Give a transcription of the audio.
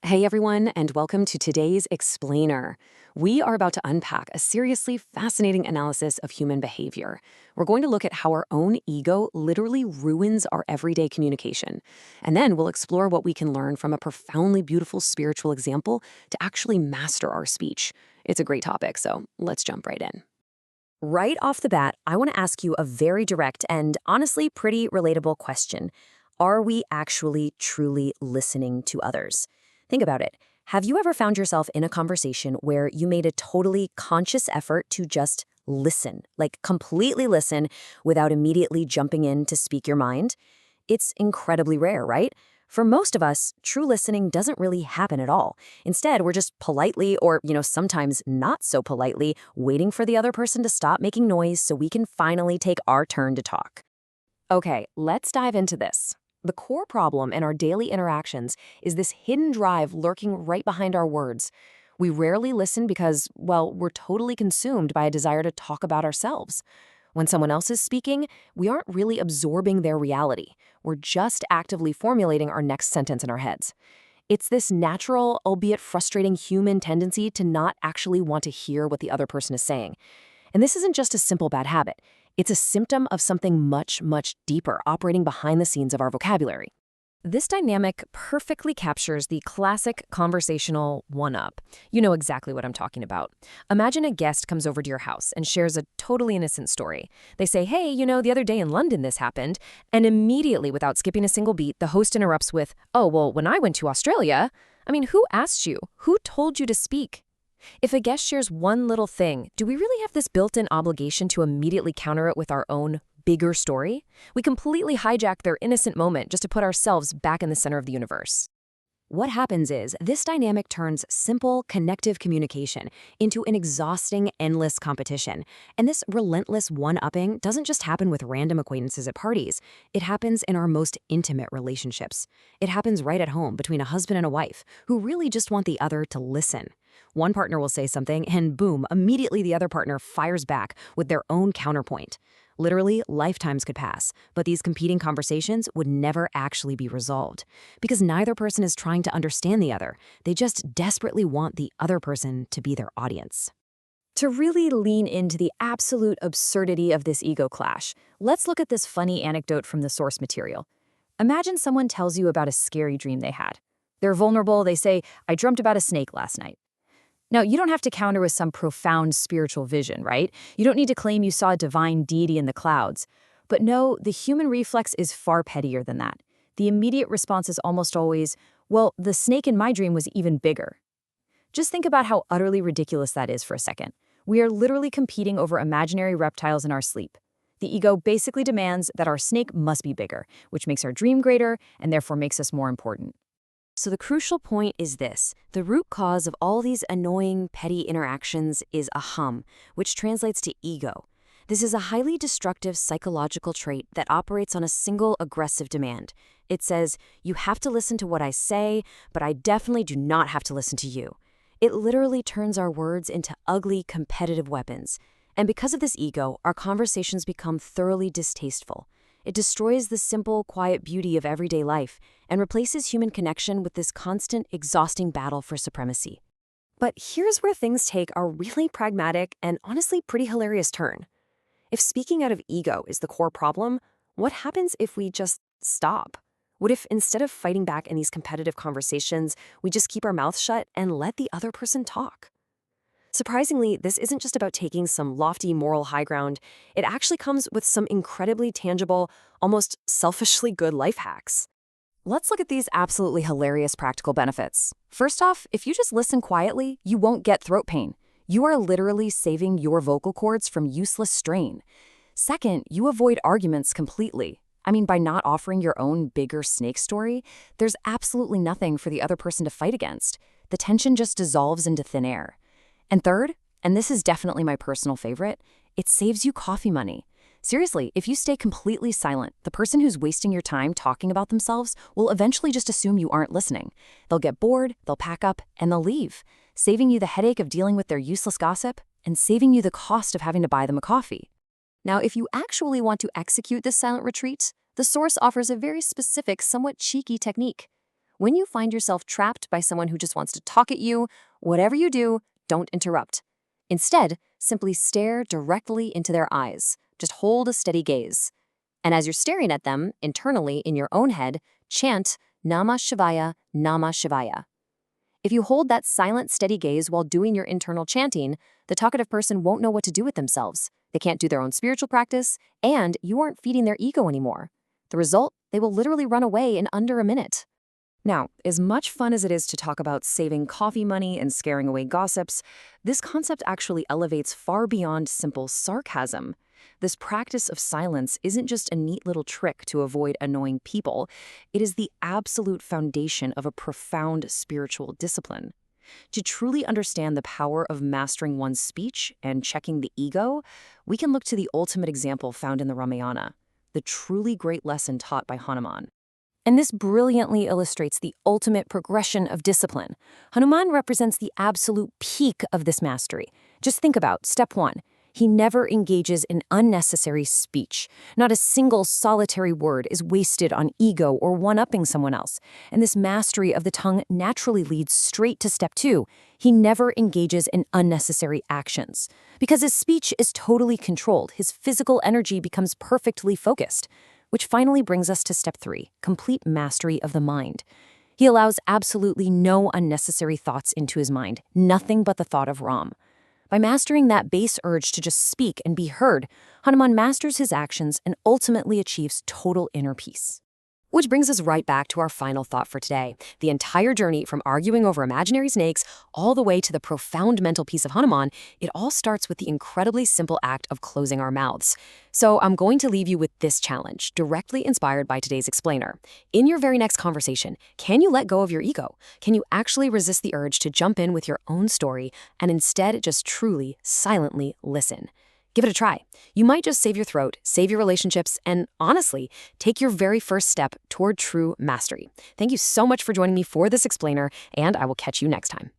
Hey everyone, and welcome to today's Explainer. We are about to unpack a seriously fascinating analysis of human behavior. We're going to look at how our own ego literally ruins our everyday communication. And then we'll explore what we can learn from a profoundly beautiful spiritual example to actually master our speech. It's a great topic, so let's jump right in. Right off the bat, I want to ask you a very direct and honestly pretty relatable question. Are we actually truly listening to others? Think about it. Have you ever found yourself in a conversation where you made a totally conscious effort to just listen, like completely listen without immediately jumping in to speak your mind? It's incredibly rare, right? For most of us, true listening doesn't really happen at all. Instead, we're just politely or, sometimes not so politely waiting for the other person to stop making noise so we can finally take our turn to talk. Okay, let's dive into this. The core problem in our daily interactions is this hidden drive lurking right behind our words. We rarely listen because, well, we're totally consumed by a desire to talk about ourselves. When someone else is speaking, we aren't really absorbing their reality. We're just actively formulating our next sentence in our heads. It's this natural, albeit frustrating human tendency to not actually want to hear what the other person is saying. And this isn't just a simple bad habit. It's a symptom of something much, much deeper operating behind the scenes of our vocabulary. This dynamic perfectly captures the classic conversational one-up. You know exactly what I'm talking about. Imagine a guest comes over to your house and shares a totally innocent story. They say, hey, the other day in London this happened, and immediately, without skipping a single beat, the host interrupts with, oh, well, when I went to Australia, who asked you? Who told you to speak? If a guest shares one little thing, do we really have this built-in obligation to immediately counter it with our own bigger story? We completely hijack their innocent moment just to put ourselves back in the center of the universe. What happens is, this dynamic turns simple, connective communication into an exhausting, endless competition. And this relentless one-upping doesn't just happen with random acquaintances at parties. It happens in our most intimate relationships. It happens right at home between a husband and a wife who really just want the other to listen. One partner will say something, and boom, immediately the other partner fires back with their own counterpoint. Literally, lifetimes could pass, but these competing conversations would never actually be resolved. Because neither person is trying to understand the other. They just desperately want the other person to be their audience. To really lean into the absolute absurdity of this ego clash, let's look at this funny anecdote from the source material. Imagine someone tells you about a scary dream they had. They're vulnerable, they say, I dreamt about a snake last night. Now, you don't have to counter with some profound spiritual vision, right? You don't need to claim you saw a divine deity in the clouds. But no, the human reflex is far pettier than that. The immediate response is almost always, well, the snake in my dream was even bigger. Just think about how utterly ridiculous that is for a second. We are literally competing over imaginary reptiles in our sleep. The ego basically demands that our snake must be bigger, which makes our dream greater and therefore makes us more important. So the crucial point is this. The root cause of all these annoying, petty interactions is a hum, which translates to ego. This is a highly destructive psychological trait that operates on a single aggressive demand. It says, you have to listen to what I say, but I definitely do not have to listen to you. It literally turns our words into ugly, competitive weapons. And because of this ego, our conversations become thoroughly distasteful. It destroys the simple, quiet beauty of everyday life and replaces human connection with this constant, exhausting battle for supremacy. But here's where things take a really pragmatic and honestly pretty hilarious turn. If speaking out of ego is the core problem, what happens if we just stop? What if instead of fighting back in these competitive conversations, we just keep our mouths shut and let the other person talk? Surprisingly, this isn't just about taking some lofty moral high ground. It actually comes with some incredibly tangible, almost selfishly good life hacks. Let's look at these absolutely hilarious practical benefits. First off, if you just listen quietly, you won't get throat pain. You are literally saving your vocal cords from useless strain. Second, you avoid arguments completely. By not offering your own bigger snake story, there's absolutely nothing for the other person to fight against. The tension just dissolves into thin air. And third, and this is definitely my personal favorite, it saves you coffee money. Seriously, if you stay completely silent, the person who's wasting your time talking about themselves will eventually just assume you aren't listening. They'll get bored, they'll pack up, and they'll leave, saving you the headache of dealing with their useless gossip and saving you the cost of having to buy them a coffee. Now, if you actually want to execute this silent retreat, the source offers a very specific, somewhat cheeky technique. When you find yourself trapped by someone who just wants to talk at you, whatever you do, don't interrupt. Instead, simply stare directly into their eyes. Just hold a steady gaze. And as you're staring at them, internally in your own head, chant Namah Shivaya, Namah Shivaya. If you hold that silent, steady gaze while doing your internal chanting, the talkative person won't know what to do with themselves. They can't do their own spiritual practice, and you aren't feeding their ego anymore. The result, they will literally run away in under a minute. Now, as much fun as it is to talk about saving coffee money and scaring away gossips, this concept actually elevates far beyond simple sarcasm. This practice of silence isn't just a neat little trick to avoid annoying people. It is the absolute foundation of a profound spiritual discipline. To truly understand the power of mastering one's speech and checking the ego, we can look to the ultimate example found in the Ramayana, the truly great lesson taught by Hanuman. And this brilliantly illustrates the ultimate progression of discipline. Hanuman represents the absolute peak of this mastery. Just think about step 1. He never engages in unnecessary speech. Not a single solitary word is wasted on ego or one-upping someone else. And this mastery of the tongue naturally leads straight to step 2. He never engages in unnecessary actions. Because his speech is totally controlled, his physical energy becomes perfectly focused. Which finally brings us to step 3, complete mastery of the mind. He allows absolutely no unnecessary thoughts into his mind, nothing but the thought of Ram. By mastering that base urge to just speak and be heard, Hanuman masters his actions and ultimately achieves total inner peace. Which brings us right back to our final thought for today. The entire journey from arguing over imaginary snakes all the way to the profound mental peace of Hanuman, it all starts with the incredibly simple act of closing our mouths. So I'm going to leave you with this challenge, directly inspired by today's explainer. In your very next conversation, can you let go of your ego? Can you actually resist the urge to jump in with your own story and instead just truly, silently listen? Give it a try. You might just save your throat, save your relationships, and honestly, take your very first step toward true mastery. Thank you so much for joining me for this explainer, and I will catch you next time.